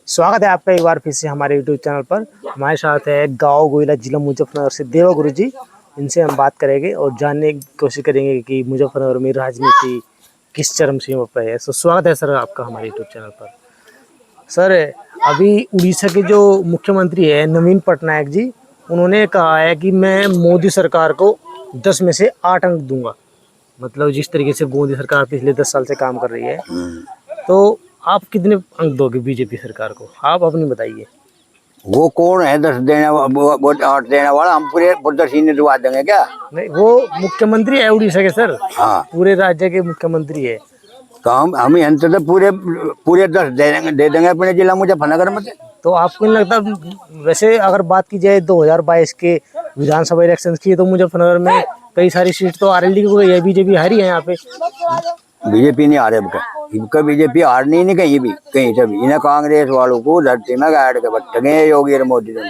स्वागत है आपका एक बार फिर से हमारे YouTube चैनल पर। हमारे साथ है गांव गोइला जिला मुजफ्फरनगर से देवा गुरु जी। इनसे हम बात करेंगे और जानने की कोशिश करेंगे कि मुजफ्फरनगर में राजनीति किस चरम सीमा पर है। तो स्वागत है सर आपका हमारे YouTube चैनल पर। सर, अभी उड़ीसा के जो मुख्यमंत्री है नवीन पटनायक जी, उन्होंने कहा है कि मैं मोदी सरकार को 10 में से 8 अंक दूंगा। मतलब जिस तरीके से मोदी सरकार पिछले 10 साल से काम कर रही है, तो आप कितने अंक दोगे बीजेपी सरकार को? आप अपनी बताइए। वो कौन है 10 देने वो 8 देने वाला? हम पूरे 10 ही दिलवा देंगे क्या? नहीं, वो मुख्यमंत्री है उड़ीसा के सर। हाँ, पूरे राज्य के मुख्यमंत्री है। तो हम यहाँ तो पूरे 10 दे देंगे अपने जिला मुजफ्फरनगर में। तो आपको नहीं लगता, वैसे अगर बात की जाए 2022 के विधानसभा इलेक्शन की, तो मुजफ्फरनगर में कई सारी सीट तो आरएलडी को गई है, बीजेपी हारी है यहाँ पे। बीजेपी नहीं हारे इनका बीजेपी हारनी नहीं कहीं से भी। इन्हें कांग्रेस वालों को धरती में गाड़ के बट्ट गए योगी और मोदी दोनों।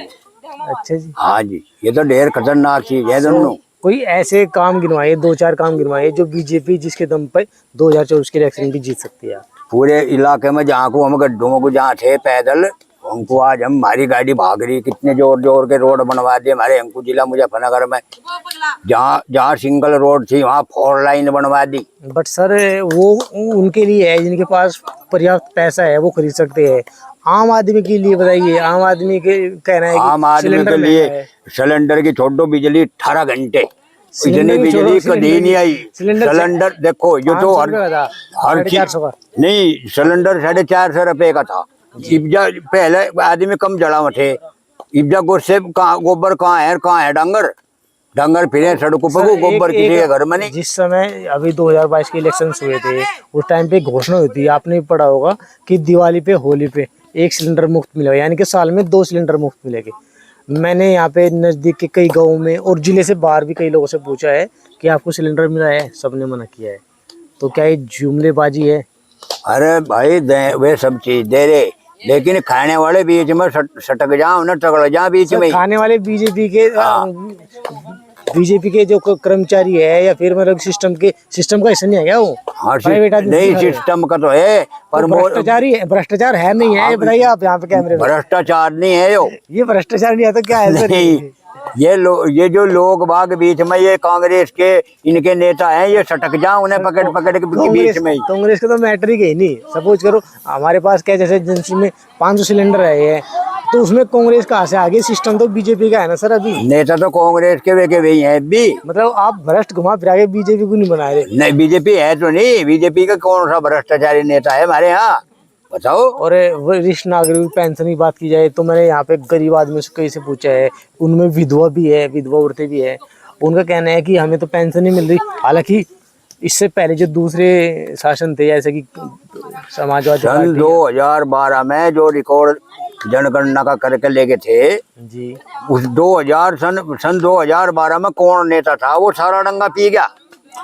अच्छा जी। हाँ जी, ये तो ढेर खतरनाक चीज है दोनों। कोई ऐसे काम गिनवाए, 2-4 काम गिनवाए जो बीजेपी जिसके दम पे 2024 के इलेक्शन भी जीत सकती है। पूरे इलाके में जहाँ को हम गड्ढों को जहाँ थे पैदल, हमको आज हमारी गाड़ी भाग रही, कितने जोर जोर के रोड बनवा दिए हमारे हमको जिला मुजफ्फरनगर में। जहाँ सिंगल रोड थी वहाँ 4 लाइन बनवा दी। बट सर, वो उनके लिए है जिनके पास पर्याप्त पैसा है, वो खरीद सकते हैं। आम आदमी के लिए बताइए, आम आदमी के कहना है कि आम आदमी के लिए सिलेंडर की छोड़ो बिजली 18 घंटे, इतनी बिजली कभी नहीं आई। सिलेंडर देखो, ये तो हर चीज नहीं, सिलेंडर 450 रुपए का था। इब्जा पहले आदमी कम जड़ा थे, इब्जा गुस्से गोबर कहाँ है डंगर फिरे सड़कों पर, गोबर किसी के घर में नहीं। जिस समय अभी 2022 के इलेक्शन हुए थे, उस टाइम पे घोषणा हुई थी, आपने भी पढ़ा होगा कि दिवाली पे होली पे 1 सिलेंडर मुफ्त मिलेगा, यानी कि साल में 2 सिलेंडर मुफ्त मिलेंगे। मैंने यहाँ पे नजदीक के कई गाँव में और जिले से बाहर भी कई लोगों से पूछा है कि आपको सिलेंडर मिला है, सबने मना किया है। तो क्या ये जुमलेबाजी है? अरे भाई वे सब चीज दे रहे, लेकिन खाने वाले बीच में सटक जाओ न टकड़ जाओ बीच में। खाने वाले बीजेपी के जो कर्मचारी है या फिर मतलब सिस्टम का हिस्सा नहीं है क्या वो? हाँ, नहीं सिस्टम का तो है, पर भ्रष्टाचार है नहीं है? बताइए आप यहाँ पे कैमरे में। भ्रष्टाचार नहीं है ये भ्रष्टाचार नहीं है तो क्या है सर? ये जो लोग बाग बीच में, ये कांग्रेस के इनके नेता हैं, ये सटक जाओ उन्हें पकड़ के बीच में। कांग्रेस का तो मैटर ही नहीं। सपोज करो हमारे पास क्या, जैसे एजेंसी में 500 सिलेंडर है, तो उसमें कांग्रेस कहाँ से आगे? सिस्टम तो बीजेपी का है ना सर। अभी नेता तो कांग्रेस के वही है भी। मतलब आप भ्रष्ट घुमा फिरा के बीजेपी को नहीं बना रहे? नहीं, बीजेपी है तो नहीं, बीजेपी का कौन सा भ्रष्टाचारी नेता है हमारे यहाँ, बताओ। और वरिष्ठ नागरिक पेंशन की बात की जाए तो मैंने यहाँ पे गरीब आदमी से कई से पूछा है, उनमें विधवा भी है, विधवा औरतें भी है। उनका कहना है कि हमें तो पेंशन नहीं मिल रही। हालांकि इससे पहले जो दूसरे शासन थे, जैसे कि समाजवादी सन 2012 में जो रिकॉर्ड जनगणना का करके लेके थे जी, उस सन 2012 में कौन नेता था वो सारा डंगा पी गया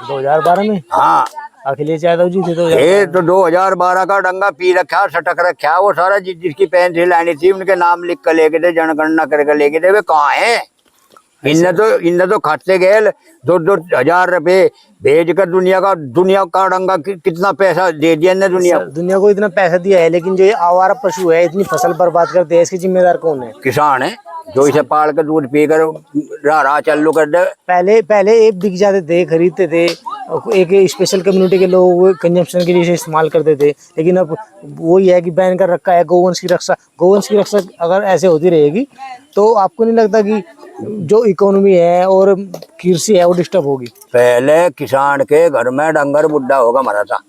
2012 में? हाँ, अखिलेश यादव जी थे। तो 2012 का डंगा पी रखा, सटक रखा। वो सारा जिसकी पेंशन लानी थी उनके नाम लिख कर लेके थे, जनगणना करके लेके थे, वे कहाँ है? इनने तो खाते गए 2-2 हजार रुपए भेज कर दुनिया का डंगा कितना पैसा दे दिया ने दुनिया को इतना पैसा दिया है, लेकिन जो ये आवारा पशु है इतनी फसल बर्बाद करते हैं, इसके जिम्मेदार कौन है? किसान है, जो इसे पाल कर दूध पी कर रहा चालू कर दे। पहले एक बिक जाते थे, खरीदते थे, एक स्पेशल कम्युनिटी के लोग कंजम्पशन के लिए इसे इस्तेमाल करते थे। लेकिन अब वही है कि बैन कर रखा है गौवंश की रक्षा अगर ऐसे होती रहेगी तो आपको नहीं लगता कि जो इकोनॉमी है और कृषि है वो डिस्टर्ब होगी? पहले किसान के घर में डंगर बुढ़ा होगा मरा था,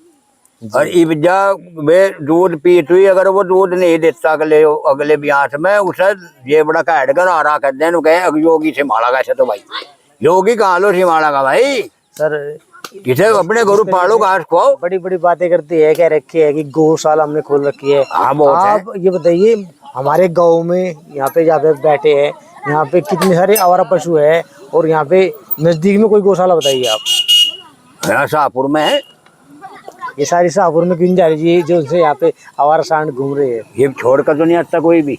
और इब्जा वे दूध पीत हुई, अगर वो दूध नहीं देता अगले ब्यास में उसे ये बड़ा काट कर आ रहा कहते हैं, कहे योगी से मारा कैसे? तो भाई योगी कहाँ लो से मारा का भाई? सर किसे अपने गुरु पालो घास खाओ। बड़ी बड़ी बातें करती है, कह रखी है कि गौशाला हमने खोल रखी है। आप ये बताइए, हमारे गाँव में यहाँ पे बैठे हैं, यहाँ पे कितने सारे आवारा पशु है, और यहाँ पे नजदीक में कोई गौशाला बताइए आप। यहाँ शाहपुर में है। ये सारी शाहपुर में क्यों जा रही है जो उनसे यहाँ पे आवारा सांड घूम रहे हैं? ये छोड़ कर तो नहीं आता कोई भी।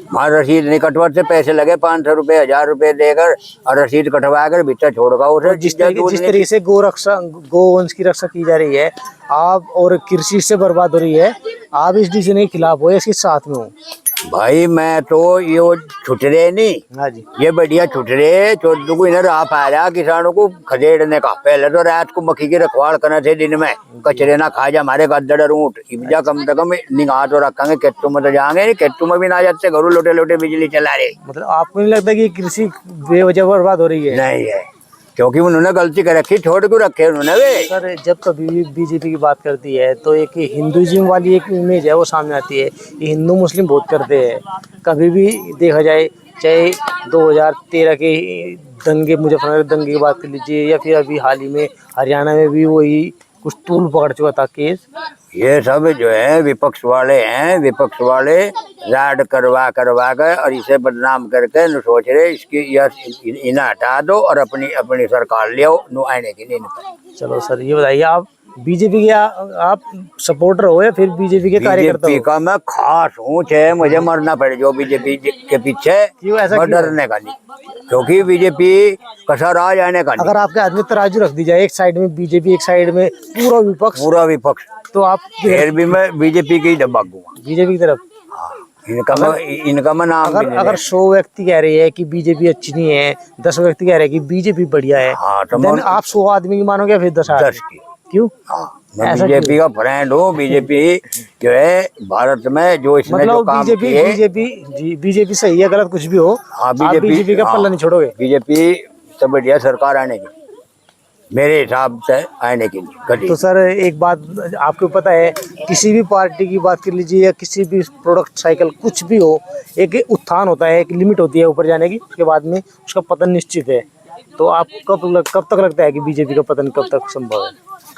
वहाँ रसीद नहीं कटवाते, पैसे लगे 500 रुपए 1000 रुपए देकर और रसीद कटवा कर भीतर छोड़गा उसे। जिस तरीके से गोवंश की रक्षा की जा रही है आप, और कृषि से बर्बाद हो रही है, आप इस डिसीजन के खिलाफ हो या इसके साथ में हो? भाई मैं तो ये छुट रहे नहीं। हाँ जी, ये बढ़िया छुट रहे चौदह को इन्हें राह पा रहा किसानों को खदेड़ने का। पहले तो रात को मक्खी की रखवाड़ करना थे, दिन में कचरे ना खा जा हमारे गद्दड़ ऊँट। इब्जा कम से कम निगाह तो रखेंगे, केट्टू में तो जाएंगे, केट्टू में भी ना जाते, घरों लोटे लोटे बिजली चला रहे। मतलब आपको नहीं लगता कि कृषि बेवजह बर्बाद हो रही है? नहीं है, क्योंकि उन्होंने गलती कर रखी, छोड़ क्यों रखे उन्होंने वे। सर जब कभी भी बीजेपी की बात करती है तो एक हिंदुइज्म वाली एक इमेज है वो सामने आती है। ये हिंदू मुस्लिम बहुत करते हैं। कभी भी देखा जाए, चाहे 2013 के दंगे, मुजफ्फरनगर दंगे की बात कर लीजिए, या फिर अभी हाल ही में हरियाणा में भी वही कुछ तूल पकड़ चुका था केस। ये सब जो है विपक्ष वाले हैं, विपक्ष वाले राड करवा कर और इसे बदनाम करके न सोच रहे इसकी इन्हें हटा दो और अपनी अपनी सरकार ले आओ, नो आने की नहीं। चलो सर ये बताइए, आप बीजेपी के आप सपोर्टर हो या फिर बीजेपी के कार्यकर्ता हो? बीजेपी का मैं खास हूँ, चाहे मुझे मरना पड़े जो बीजेपी के पीछे, क्यों ऐसा क्यों? डरने का नहीं, क्योंकि बीजेपी कसा राज आने का नहीं। अगर आपके हाथ में तराजू रख दी जाए, एक साइड में बीजेपी एक साइड में पूरा विपक्ष, तो आप फिर भी मैं बीजेपी की दबाऊंगा, बीजेपी की तरफ। इनका मैं नाम अगर 100 व्यक्ति कह रहे हैं कि बीजेपी अच्छी नहीं है, 10 व्यक्ति कह रहे हैं कि बीजेपी बढ़िया है, तो आप 100 आदमी की मानोगे या फिर 10 की? क्यों? मैं बीजेपी का फ्रेंड हूँ। बीजेपी जो है भारत में जो इसने जो काम किए, बीजेपी सही है, गलत कुछ भी हो, बीजेपी का पल्ला नहीं छोड़ोगे? बीजेपी से बढ़िया सरकार आने की, मेरे हिसाब से आने की। तो सर एक बात आपको पता है, किसी भी पार्टी की बात कर लीजिए या किसी भी प्रोडक्ट साइकिल कुछ भी हो, एक उत्थान होता है, एक लिमिट होती है ऊपर जाने की, उसके बाद में उसका पतन निश्चित है। तो आप कब तक लगता है कि बीजेपी का पतन कब तक संभव है?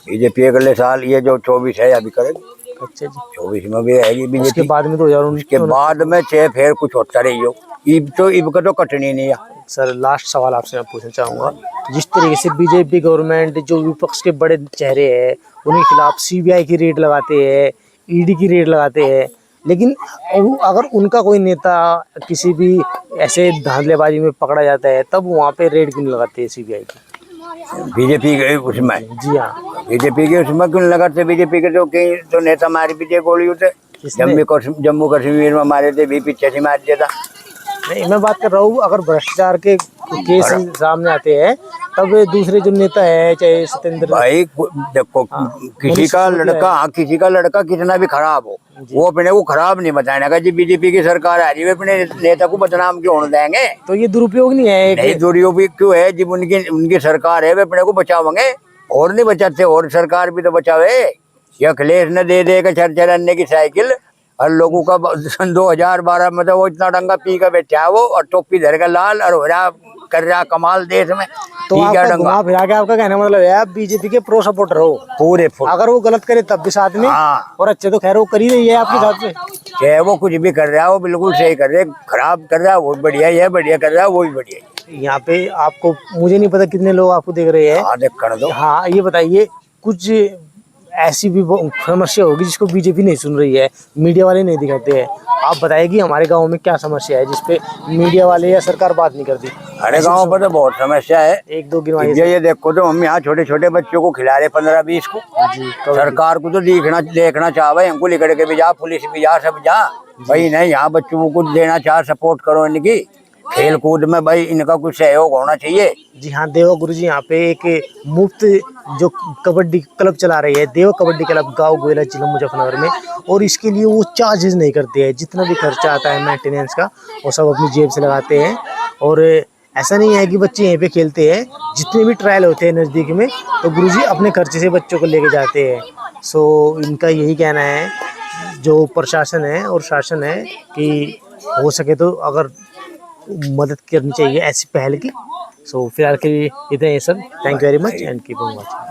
बीजेपी अगले साल, ये जो 24 है अभी करेगी। अच्छा जी, 24 में भी आएगी बीजेपी। उसके बाद में 2019 के बाद में चाहे फिर कुछ होता रही हो, इब का तो कटनी नहीं है। सर लास्ट सवाल आपसे मैं पूछना चाहूँगा, जिस तरीके से बीजेपी गवर्नमेंट जो विपक्ष के बड़े चेहरे हैं उनके खिलाफ सीबीआई की रेड लगाते हैं, ईडी की रेड लगाते हैं, लेकिन अगर उनका कोई नेता किसी भी ऐसे धांधलेबाजी में पकड़ा जाता है तब वहाँ पे रेड क्यों लगाते हैं सीबीआई की? बीजेपी के उसमें? जी हाँ, बीजेपी के उसमें क्यों लगाते? बीजेपी के तो कई तो नेता मारे पीछे गोली होते, जम्मू कश्मीर में मारे थे भी, पीछे से मार दिया था। नहीं मैं बात कर रहा हूँ, अगर भ्रष्टाचार के केस सामने आते हैं तब दूसरे जो नेता है, चाहे सत्येंद्र भाई देखो, किसी का लड़का कितना भी खराब हो, वो अपने को खराब नहीं बताने का। जी बीजेपी की सरकार आ रही है, अपने नेता को बदनाम क्यों होने देंगे? तो ये दुरुपयोग नहीं है? नहीं दुरुपयोग क्यों है? जब उनकी सरकार है, वे अपने को बचाओगे और नहीं बचाते, और सरकार भी तो बचावे। ये अखिलेश ने दे देगा चरचरने की साइकिल और लोगों का 2012 में तो वो इतना डंगा पी कर बैठा है वो, और टोपी धर कर लाल और हो रहा कर रहा कमाल देश में। तो आपका घुमा फिरा के आपका कहने मतलब है आप बीजेपी के प्रो सपोर्टर हो पूरे? अगर वो गलत करे तब भी साथ में, और अच्छे तो खैर वो कर ही रही है आपके हिसाब से। चाहे वो कुछ भी कर रहा है, वो बिल्कुल सही कर रहे, खराब कर रहा है वो बढ़िया, ये बढ़िया कर रहा है वो भी बढ़िया। यहाँ पे आपको, मुझे नहीं पता कितने लोग आपको देख रहे हैं। हाँ देख कर दो। हाँ ये बताइए, कुछ ऐसी भी समस्या होगी जिसको बीजेपी नहीं सुन रही है, मीडिया वाले नहीं दिखाते हैं, आप बताइए कि हमारे गांव में क्या समस्या है जिसपे मीडिया वाले या सरकार बात नहीं करती? हमारे गांव पर तो बहुत समस्या है, एक दो गिनवाइए। ये देखो तो हम यहाँ छोटे छोटे बच्चों को खिला रहे 15-20 को। सरकार को तो देखना चाहे, हमको लिखड़ के भी जा, पुलिस भी जा, सब जा भाई, नहीं यहाँ बच्चों को कुछ देना चाह, सपोर्ट करो इनकी खेल कूद में, भाई इनका कुछ सहयोग होना चाहिए। जी हाँ, देवा गुरुजी यहाँ पे एक मुफ्त जो कबड्डी क्लब चला रही है, देवा कबड्डी क्लब, गांव गोयला, जिला मुजफ्फरनगर में, और इसके लिए वो चार्जेस नहीं करते हैं। जितना भी खर्चा आता है मेंटेनेंस का वो सब अपनी जेब से लगाते हैं। और ऐसा नहीं है कि बच्चे यहीं पे खेलते हैं, जितने भी ट्रायल होते हैं नज़दीक में तो गुरुजी अपने खर्चे से बच्चों को लेके जाते हैं। सो इनका यही कहना है, जो प्रशासन है और शासन है, कि हो सके तो अगर मदद करनी चाहिए ऐसी पहल की। सो फिलहाल के लिए इतना ही sir, thank you very much and keep on watching.